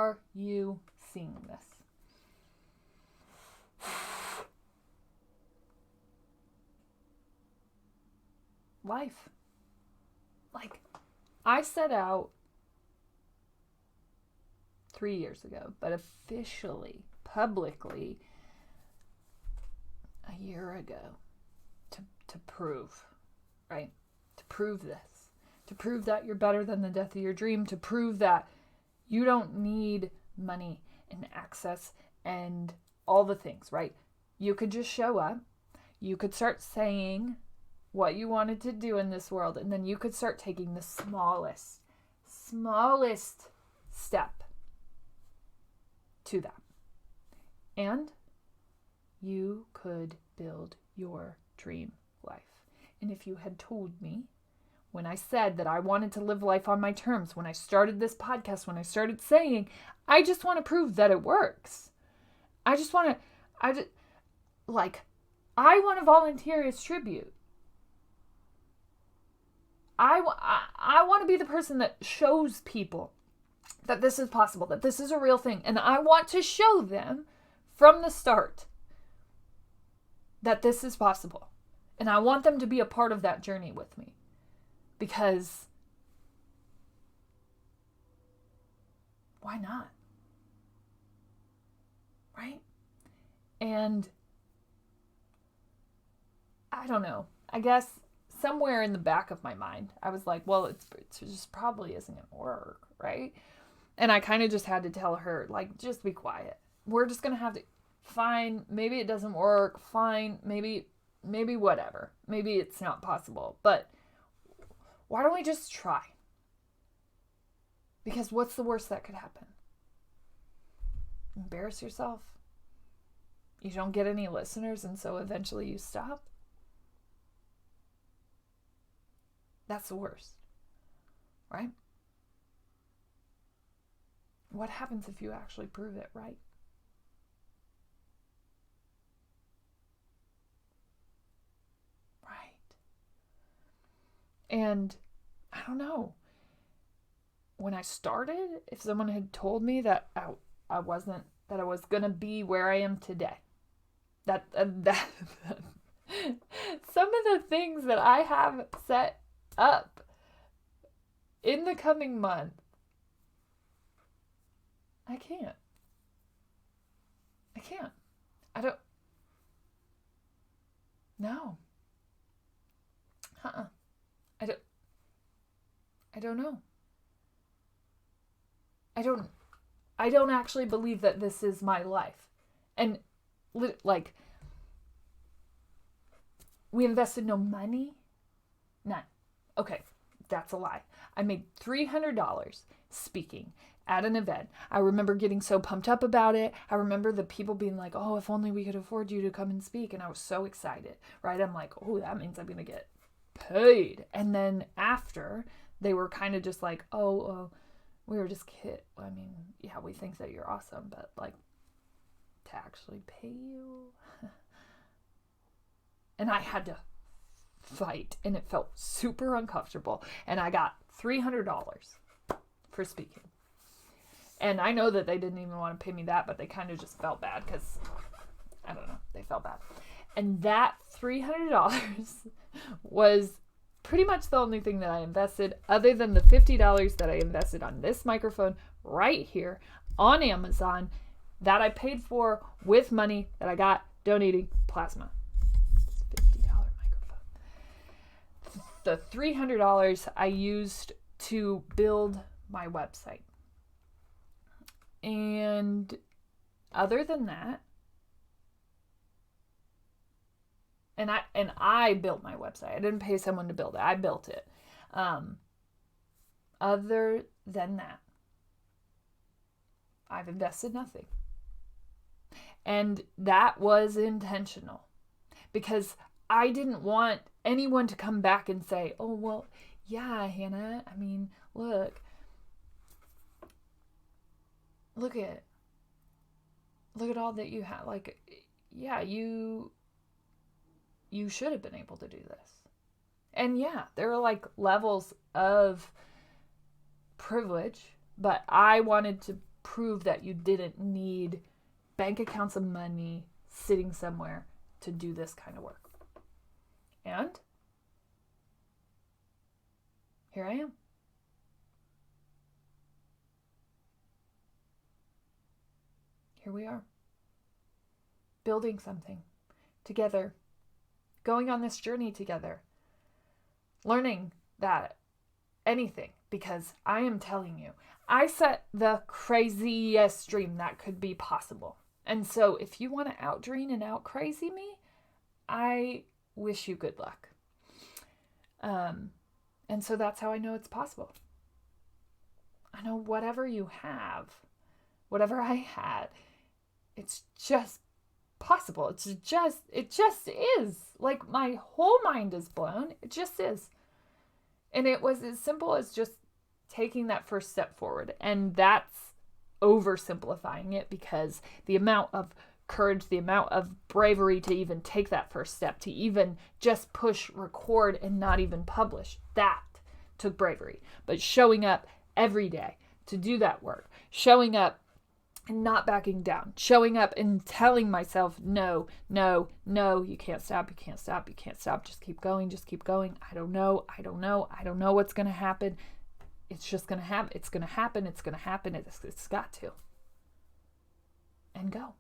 are you seeing this? Life. Like, I set out 3 years ago, but officially, publicly, a year ago to prove, right? To prove this. To prove that you're better than the death of your dream. To prove that you don't need money and access and all the things, right? You could just show up. You could start saying what you wanted to do in this world, and then you could start taking the smallest step to that. And you could build your dream life. And if you had told me when I said that I wanted to live life on my terms, when I started this podcast, when I started saying, I just want to prove that it works. I want to volunteer as tribute. I want to be the person that shows people that this is possible, that this is a real thing. And I want to show them from the start that this is possible. And I want them to be a part of that journey with me. Because why not? Right? And I don't know. I guess somewhere in the back of my mind, I was like, well, it just probably isn't going to work, right? And I kind of just had to tell her, like, just be quiet. We're just going to have to, fine, maybe it doesn't work, fine, maybe whatever. Maybe it's not possible, but why don't we just try? Because what's the worst that could happen? Embarrass yourself? You don't get any listeners, and so eventually you stop? That's the worst, right? What happens if you actually prove it right? Right. And I don't know. When I started, if someone had told me that I was going to be where I am today, that some of the things that I have set up in the coming month, I can't. No. I don't know. I don't actually believe that this is my life. And like, we invested no money. None. Okay, that's a lie. I made $300 speaking at an event. I remember getting so pumped up about it. I remember the people being like, oh, if only we could afford you to come and speak. And I was so excited, right? I'm like, oh, that means I'm going to get paid. And then after, they were kind of just like, we were just kidding. I mean, yeah, we think that you're awesome, but like, to actually pay you. And I had to fight, and it felt super uncomfortable. And I got $300 for speaking. And I know that they didn't even want to pay me that, but they kind of just felt bad because, I don't know, they felt bad. And that $300 was pretty much the only thing that I invested, other than the $50 that I invested on this microphone right here on Amazon that I paid for with money that I got donating plasma. It's a $50 microphone. The $300 I used to build my website. And other than that, and I built my website. I didn't pay someone to build it. I built it. Other than that, I've invested nothing. And that was intentional, because I didn't want anyone to come back and say, oh, well, yeah, Hannah, I mean, look at all that you have. Like, yeah, you should have been able to do this. And yeah, there are like levels of privilege, but I wanted to prove that you didn't need bank accounts of money sitting somewhere to do this kind of work. And here I am. Here we are. Building something together. Going on this journey together. Learning that anything, because I am telling you, I set the craziest dream that could be possible. And so if you want to out-dream and out-crazy me, I wish you good luck. And so that's how I know it's possible. I know whatever you have, whatever I had, it's just possible. It just is. Like, my whole mind is blown. It just is. And it was as simple as just taking that first step forward. And that's oversimplifying it, because the amount of courage, the amount of bravery to even take that first step, to even just push record and not even publish, that took bravery. But showing up every day to do that work, showing up and not backing down, showing up and telling myself, no, you can't stop, just keep going. I don't know what's going to happen. It's just going to happen. It's going to happen. It's got to. And go.